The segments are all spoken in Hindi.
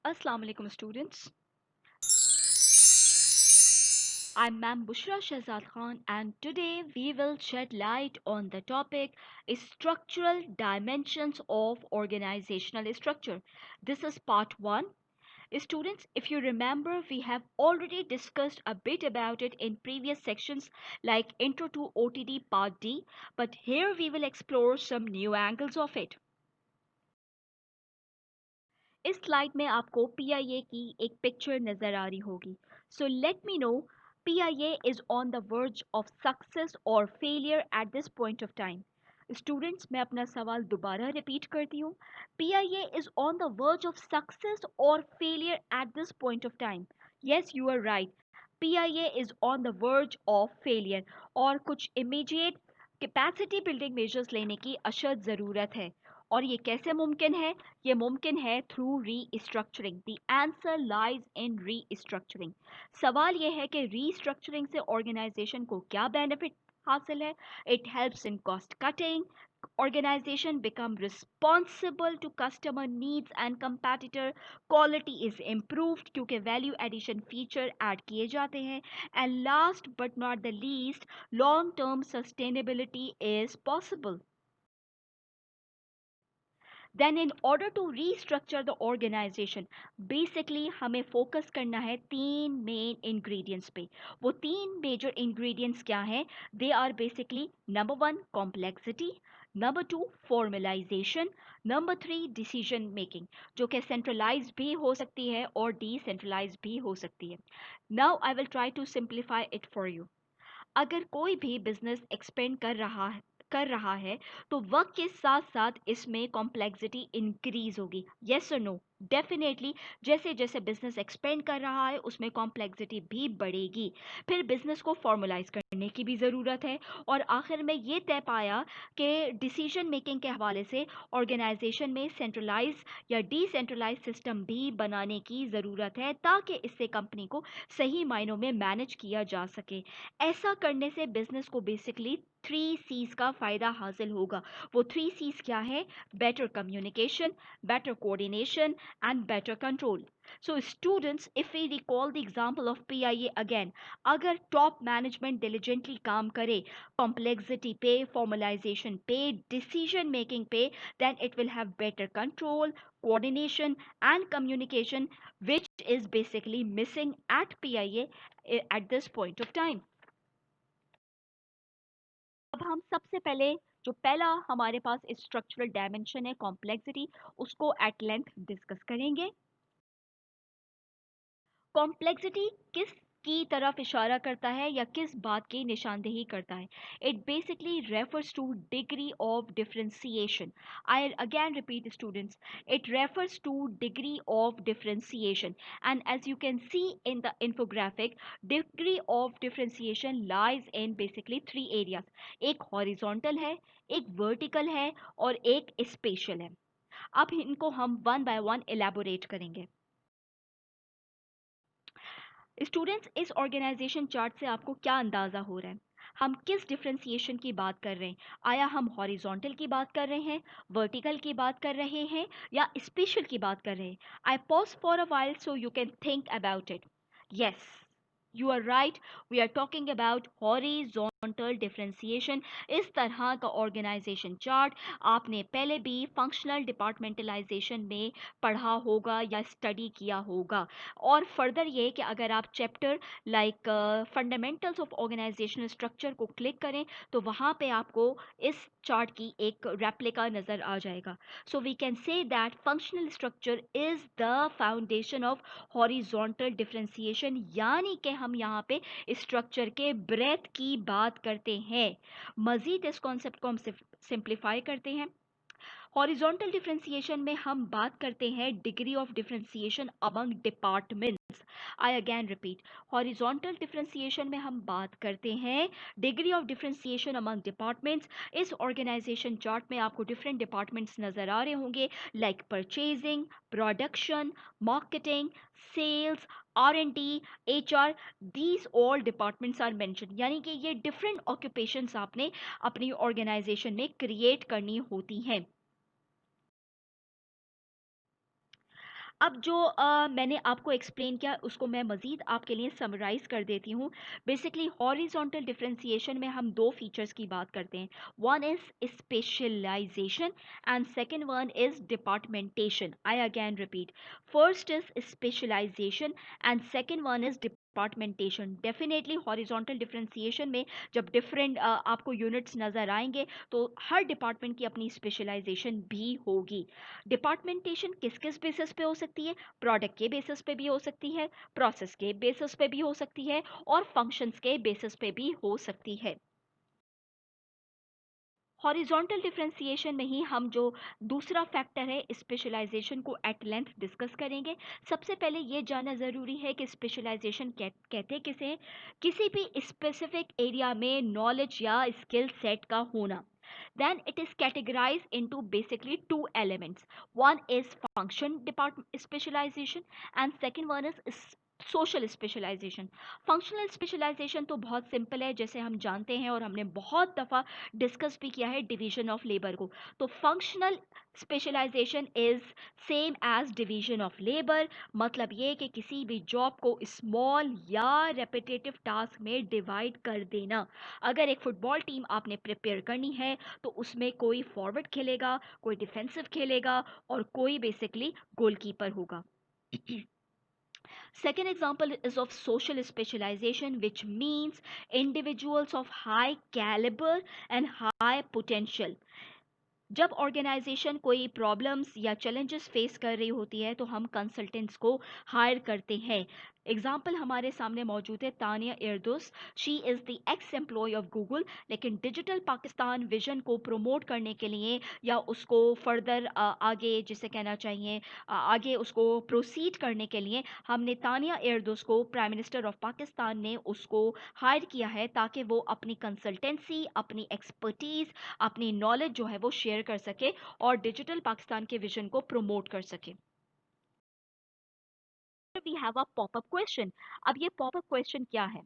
Assalamu alaikum students. I'm Ma'am Bushra Shahzad Khan and today we will shed light on the topic structural dimensions of organizational structure. This is part 1. Students, if you remember, we have already discussed a bit about it in previous sections like Intro to OTD Part D, but here we will explore some new angles of it. इस स्लाइड में आपको पीआईए की एक पिक्चर नजर आ रही होगी so let me know PIA is on the verge of success और failure at this point of time students मैं अपना सवाल दोबारा रिपीट करती हूँ PIA is on the verge of success और failure at this point of time yes you are right PIA is on the verge of failure और कुछ इमीडिएट कैपेसिटी बिल्डिंग मेजर्स लेने की अशद ज़रूरत है और ये कैसे मुमकिन है ये मुमकिन है through restructuring the answer lies in restructuring सवाल ये है कि रीस्ट्रक्चरिंग से ऑर्गेनाइजेशन को क्या बेनिफिट हासिल है it helps in cost cutting organization become responsible to customer needs and competitor quality is improved क्योंकि value addition feature add किए जाते हैं and last but not the least long term sustainability is possible then in order to restructure the organization basically हमें फोकस करना है तीन मेन ingredients पे वो तीन major ingredients क्या हैं they are basically number one complexity number two formalization number three decision making जो कि centralized भी हो सकती है और decentralized भी हो सकती है now I will try to simplify it for you अगर कोई भी बिजनेस एक्सपेंड कर रहा है तो वक्त के साथ साथ इसमें कॉम्प्लेक्सिटी इंक्रीज होगी यस और नो डेफिनेटली जैसे जैसे बिजनेस एक्सपेंड कर रहा है उसमें कॉम्प्लेक्सिटी भी बढ़ेगी फिर बिजनेस को फॉर्मलाइज करने की भी ज़रूरत है और आखिर में ये तय पाया कि डिसीजन मेकिंग के हवाले से ऑर्गेनाइजेशन में सेंट्रलाइज या डिसेंट्रलाइज सिस्टम भी बनाने की ज़रूरत है ताकि इससे कंपनी को सही मायनों में मैनेज किया जा सके ऐसा करने से बिजनेस को बेसिकली थ्री सीज का फायदा हासिल होगा वो थ्री सीज क्या है better communication better coordination and better control so students if we recall the example of PIA again अगर top management diligently काम करे complexity पे formalization पे decision making पे then it will have better control coordination and communication which is basically missing at PIA at this point of time अब हम सबसे पहले जो पहला हमारे पास स्ट्रक्चरल डायमेंशन है कॉम्प्लेक्सिटी उसको एट लेंथ डिस्कस करेंगे कॉम्प्लेक्सिटी किस की तरफ इशारा करता है या किस बात की निशानदेही करता है it basically refers two degree of differentiation I again repeat students it refers to degree of differentiation and as you can see in the infographic degree of differentiation lies in basically three areas एक horizontal है एक vertical है और एक spatial है अब इनको हम वन बाय वन elaborate करेंगे स्टूडेंट्स इस ऑर्गेनाइजेशन चार्ट से आपको क्या अंदाज़ा हो रहा है हम किस डिफ्रेंसिएशन की बात कर रहे हैं आया हम हॉरिजॉन्टल की बात कर रहे हैं वर्टिकल की बात कर रहे हैं या स्पेशल की बात कर रहे हैं I pause for a while so you can think about it yes you are right we are talking about horizontal differentiation इस तरह का ऑर्गेनाइजेशन चार्ट आपने पहले भी फंक्शनल डिपार्टमेंटलाइजेशन में पढ़ा होगा या स्टडी किया होगा और फर्दर ये कि अगर आप chapter like fundamentals of organizational structure को क्लिक करें तो वहाँ पे आपको इस चार्ट की एक रेप्लिका नज़र आ जाएगा so we can say that functional structure is the foundation of horizontal differentiation यानी कि हम यहाँ पे स्ट्रक्चर के ब्रेथ की बात करते हैं मज़ीद इस कॉन्सेप्ट को हम सिंप्लीफाई करते हैं हॉरिजॉन्टल डिफरेंशिएशन में हम बात करते हैं degree of differentiation among departments I again repeat horizontal differentiation में हम बात करते हैं degree of differentiation among departments इस ऑर्गेनाइजेशन चार्ट में आपको डिफरेंट डिपार्टमेंट्स नजर आ रहे होंगे like purchasing production marketing sales R&D, HR, these all departments are mentioned यानी कि ये different occupations आपने अपनी organization में create करनी होती हैं अब जो मैंने आपको एक्सप्लेन किया उसको मैं मज़ीद आपके लिए समराइज़ कर देती हूँ। बेसिकली हॉरिज़ॉन्टल डिफरेंशिएशन में हम 2 फीचर्स की बात करते हैं। One is specialization and second one is departmentation. I again repeat, first is specialization and second one is departmentation. Definitely horizontal differentiation में जब डिफरेंट आपको यूनिट्स नज़र आएँगे तो हर डिपार्टमेंट की अपनी स्पेशलाइज़ेशन भी होगी। डिपार्टमेंटेशन किस किस बेसिस पे हो सकती है? प्रोडक्ट के बेसिस पे भी हो सकती है, प्रोसेस के बेसिस पे भी हो सकती है और फंक्शंस के बेसिस पे भी हो सकती है। हॉरिजॉन्टल डिफरेंशिएशन में ही हम जो दूसरा फैक्टर है स्पेशलाइजेशन को एट लेंथ डिस्कस करेंगे। सबसे पहले ये जानना ज़रूरी है कि स्पेशलाइजेशन कहते किसे हैं? किसी भी स्पेसिफिक एरिया में नॉलेज या स्किल सेट का होना। Then it is categorized into basically two elements. One is function department specialization and second one is social specialization. Functional specialization तो बहुत सिंपल है, जैसे हम जानते हैं और हमने बहुत दफ़ा डिस्कस भी किया है डिवीजन ऑफ लेबर को। तो functional specialization is same as division of labour. मतलब ये कि किसी भी जॉब को स्मॉल या रेपिटेटिव टास्क में डिवाइड कर देना। अगर एक फुटबॉल टीम आपने प्रिपेयर करनी है तो उसमें कोई फॉरवर्ड खेलेगा, कोई डिफेंसिव खेलेगा और कोई बेसिकली गोलकीपर होगा। Second example is of social specialization, which means individuals of high caliber and high potential. जब ऑर्गेनाइजेशन कोई प्रॉब्लम्स या चैलेंजेस फेस कर रही होती है तो हम कंसल्टेंट्स को हायर करते हैं। एग्जाम्पल हमारे सामने मौजूद है Tania Erdos. She is the ex employ of Google, लेकिन डिजिटल पाकिस्तान विजन को प्रमोट करने के लिए या उसको फर्दर आगे जिसे कहना चाहिए आगे उसको प्रोसीड करने के लिए हमने तानिया एर्दोस को प्राइम मिनिस्टर ऑफ पाकिस्तान ने उसको हायर किया है ताकि वो अपनी कंसल्टेंसी, अपनी एक्सपर्टीज़, अपनी नॉलेज जो है वो शेयर कर सके और डिजिटल पाकिस्तान के विजन को प्रमोट कर सके। We have a popup question. अब ये पॉपअप क्वेश्चन क्या है?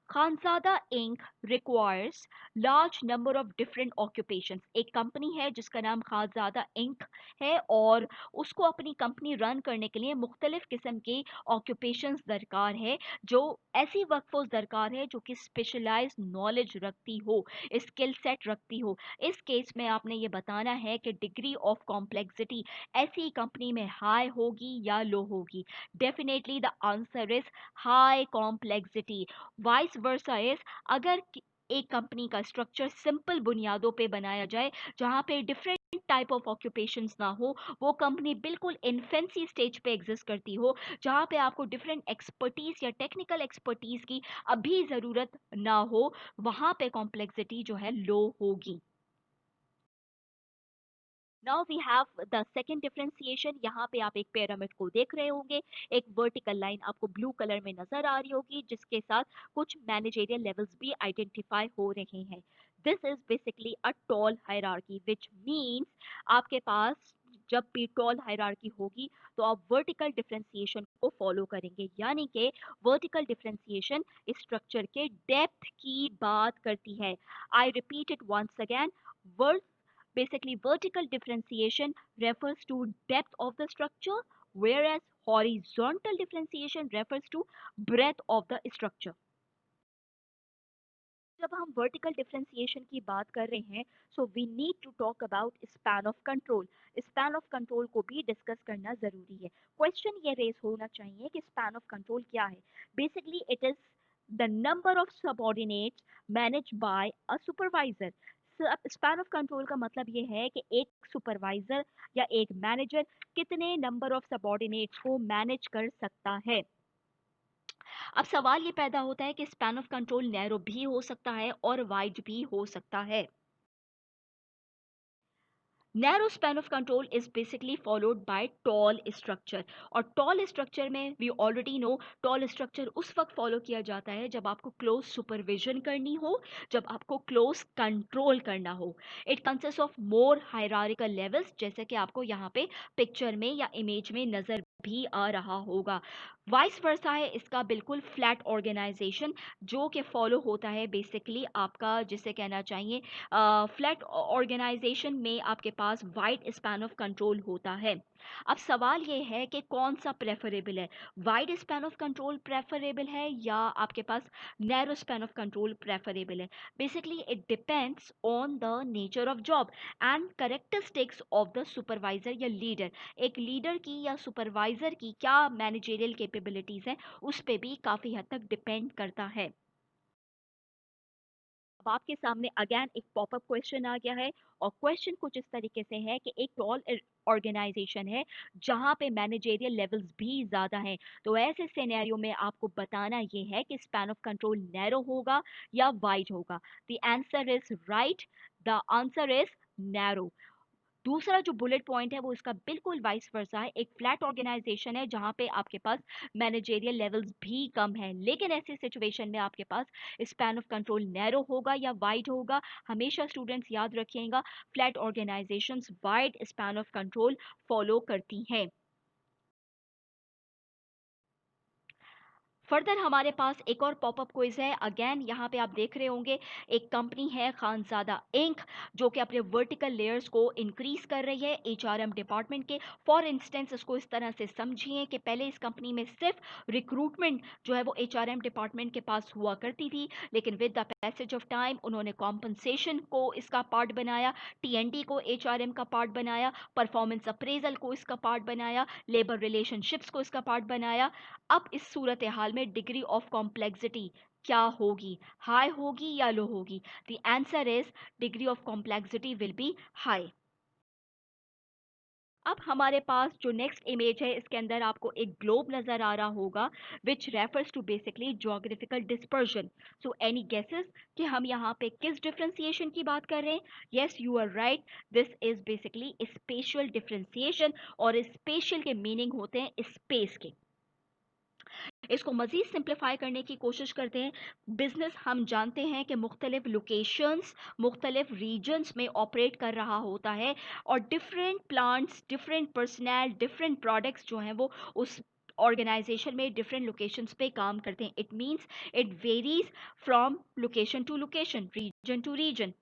Khanzada Inc requires large number of different occupations. एक कंपनी है जिसका नाम खानजादा इंक है और उसको अपनी कंपनी रन करने के लिए मुख्तलिफ किस्म के ऑक्यूपेशंस दरकार है, जो ऐसी वर्कफोर्स दरकार है जो कि स्पेशलाइज नॉलेज रखती हो, स्किल सेट रखती हो। इस केस में आपने ये बताना है कि डिग्री ऑफ कॉम्प्लेक्सिटी ऐसी कंपनी में हाई होगी या लो होगी। Definitely the answer is high complexity. Vice versa is अगर एक कंपनी का स्ट्रक्चर सिंपल बुनियादों पे बनाया जाए जहाँ पे डिफरेंट टाइप ऑफ ऑक्यूपेशंस ना हो, वो कंपनी बिल्कुल इन्फेंसी स्टेज पे एग्जिस्ट करती हो, जहाँ पे आपको डिफरेंट एक्सपर्टीज या टेक्निकल एक्सपर्टीज की अभी ज़रूरत ना हो, वहाँ पे कॉम्प्लेक्सिटी जो है लो होगी। Now we have the second differentiation. यहाँ पे आप एक पिरामिड को देख रहे होंगे, एक वर्टिकल लाइन आपको ब्लू कलर में नजर आ रही होगी जिसके साथ कुछ मैनेजरियल लेवल्स भी आइडेंटिफाई हो रहे हैं। This is basically a tall hierarchy which means आपके पास जब भी टॉल हायरार्की होगी तो आप वर्टिकल डिफरेंशिएशन को फॉलो करेंगे, यानी कि वर्टिकल डिफरेंशिएशन स्ट्रक्चर के डेप्थ की बात करती है। I repeat it once again. Basically, vertical differentiation refers to depth of the structure, whereas horizontal differentiation refers to breadth of the structure. जब हम वर्टिकल डिफरेंशिएशन की बात कर रहे हैं so we need to talk about span of control. Span of control को भी डिस्कस करना ज़रूरी है। क्वेश्चन ये रेस होना चाहिए कि स्पैन ऑफ कंट्रोल क्या है। Basically it is the number of subordinates manage by a supervisor. Span of control का मतलब ये है कि एक सुपरवाइजर या एक मैनेजर कितने नंबर ऑफ सबऑर्डिनेट्स को मैनेज कर सकता है। अब सवाल ये पैदा होता है कि स्पैन ऑफ कंट्रोल नैरो भी हो सकता है और वाइड भी हो सकता है। Narrow span of control is basically followed by tall structure, और टॉल स्ट्रक्चर में we already know tall structure उस वक्त फॉलो किया जाता है जब आपको क्लोज सुपरविजन करनी हो, जब आपको क्लोज कंट्रोल करना हो। It consist of more hierarchical levels, जैसे कि आपको यहाँ पे पिक्चर में या इमेज में नजर भी आ रहा होगा। वाइस वर्सा है इसका बिल्कुल फ्लैट ऑर्गेनाइजेशन जो कि फॉलो होता है बेसिकली आपका जिसे कहना चाहिए फ्लैट ऑर्गेनाइजेशन में आपके पास वाइड स्पैन ऑफ कंट्रोल होता है। अब सवाल ये है कि कौन सा प्रेफरेबल है, wide span of control preferable है या आपके पास narrow span of control preferable है। Basically it depends on the nature of job and characteristics of the supervisor या लीडर। एक लीडर की या सुपरवाइजर की क्या मैनेजरियल कैपेबिलिटीज हैं उस पे भी काफी हद तक डिपेंड करता है। अब आपके सामने अगेन एक पॉपअप क्वेश्चन आ गया है और क्वेश्चन कुछ इस तरीके से है कि एक टॉल ऑर्गेनाइजेशन है जहां पे मैनेजेरियल लेवल्स भी ज्यादा हैं, तो ऐसे सिनेरियो में आपको बताना ये है कि स्पैन ऑफ कंट्रोल नैरो होगा या वाइड होगा। The answer is right, the answer is narrow. दूसरा जो बुलेट पॉइंट है वो इसका बिल्कुल वाइस वर्सा है। एक फ्लैट ऑर्गेनाइजेशन है जहां पे आपके पास मैनेजेरियल लेवल्स भी कम है, लेकिन ऐसी सिचुएशन में आपके पास स्पैन ऑफ कंट्रोल नैरो होगा या वाइड होगा। हमेशा स्टूडेंट्स याद रखिएगा flat organisations wide span of control follow करती हैं। फर्दर हमारे पास एक और पॉपअप क्विज है। अगेन यहाँ पे आप देख रहे होंगे एक कंपनी है खानजादा इंक जो कि अपने वर्टिकल लेयर्स को इंक्रीज कर रही है एचआरएम डिपार्टमेंट के। फॉर इंस्टेंस इसको इस तरह से समझिए कि पहले इस कंपनी में सिर्फ रिक्रूटमेंट जो है वो एचआरएम डिपार्टमेंट के पास हुआ करती थी, लेकिन with the passage of time उन्होंने कॉम्पनसेशन को इसका पार्ट बनाया, टीएनडी को एचआरएम का पार्ट बनाया, परफॉर्मेंस अप्रेजल को इसका पार्ट बनाया, लेबर रिलेशनशिप्स को इसका पार्ट बनाया। अब इस सूरत हाल में डिग्री ऑफ कॉम्प्लेक्सिटी क्या होगी, हाई होगी या लो होगी? The answer is degree of complexity will be high. अब हमारे पास जो नेक्स्ट इमेज है इसके अंदर आपको एक ग्लोब नजर आ रहा होगा which refers to basically geographical dispersion. So any guesses कि हम यहाँ पे किस डिफरेंशिएशन की बात कर रहे हैं? Yes you are right, this is basically spatial differentiation और स्पेशल के मीनिंग होते हैं स्पेस के। इसको मज़ीद सिंप्लीफाई करने की कोशिश करते हैं। बिजनेस हम जानते हैं कि मुख्तलिफ लोकेशंस मुख्तलिफ रीजन्स में ऑपरेट कर रहा होता है और different plants different personal different products जो हैं वो उस ऑर्गेनाइजेशन में डिफरेंट लोकेशंस पे काम करते हैं। It means it varies from location to location, region to region.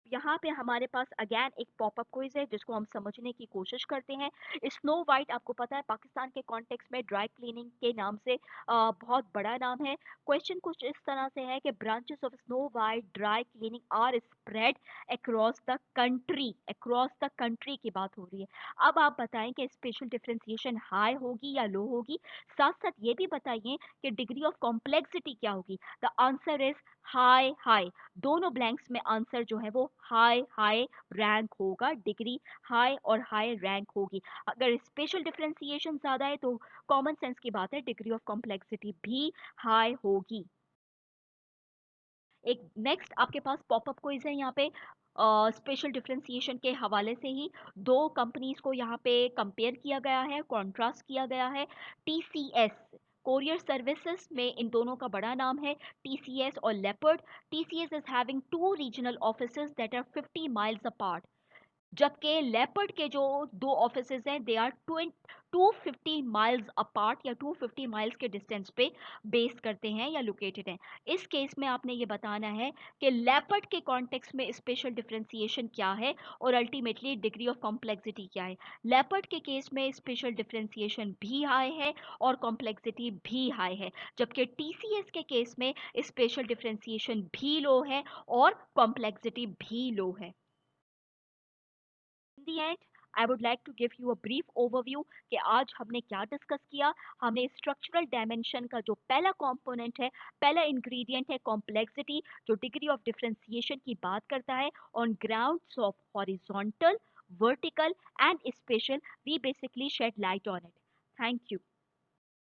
यहाँ पे हमारे पास अगेन एक पॉपअप क्विज है जिसको हम समझने की कोशिश करते हैं। स्नो वाइट आपको पता है पाकिस्तान के कॉन्टेक्स्ट में ड्राई क्लीनिंग के नाम से बहुत बड़ा नाम है। क्वेश्चन कुछ इस तरह से है कि branches of Snow White dry cleaning are spread across the country की बात हो रही है। अब आप बताएं कि स्पेशल डिफरेंशिएशन हाई होगी या लो होगी, साथ साथ ये भी बताइए कि डिग्री ऑफ कॉम्प्लेक्सिटी क्या होगी। The answer is high high. दोनों ब्लैंक्स में आंसर जो है वो हाई हाई रैंक होगा, डिग्री हाई और हाई रैंक होगी। अगर स्पेशल डिफरेंशिएशन ज्यादा है तो कॉमन सेंस की बात है डिग्री ऑफ कॉम्प्लेक्सिटी भी हाई होगी। एक नेक्स्ट आपके पास पॉपअप क्विज है यहाँ पे स्पेशल डिफरेंशिएशन के हवाले से ही। दो कंपनीज को यहाँ पे कंपेयर किया गया है, कॉन्ट्रास्ट किया गया है। टीसीएस कोरियर सर्विसेज में इन दोनों का बड़ा नाम है टीसीएस और Leopard. TCS is having two regional offices that are 50 miles apart, जबकि लेपर्ड के जो दो ऑफिसेज हैं दे आर 250 माइल्स अपार्ट या 250 माइल्स के डिस्टेंस पे बेस करते हैं या लोकेटेड हैं। इस केस में आपने ये बताना है कि लेपर्ड के कॉन्टेक्स्ट में स्पेशल डिफरेंशिएशन क्या है और अल्टीमेटली डिग्री ऑफ कॉम्प्लेक्सिटी क्या है। लेपर्ड के केस में स्पेशल डिफरेंशिएशन भी हाई है और कॉम्प्लेक्सिटी भी हाई है, जबकि टीसीएस के केस में स्पेशल डिफरेंशिएशन भी लो है और कॉम्प्लेक्सिटी भी लो है। In the end, I would like to give you a brief overview कि आज हमने क्या डिस्कस किया। हमने स्ट्रक्चरल डायमेंशन का जो पहला कंपोनेंट है, पहला इंग्रेडिएंट है कॉम्प्लेक्सिटी, जो डिग्री ऑफ डिफरेंशिएशन की बात करता है on grounds of horizontal, vertical and spatial. We basically shed light on it. Thank you.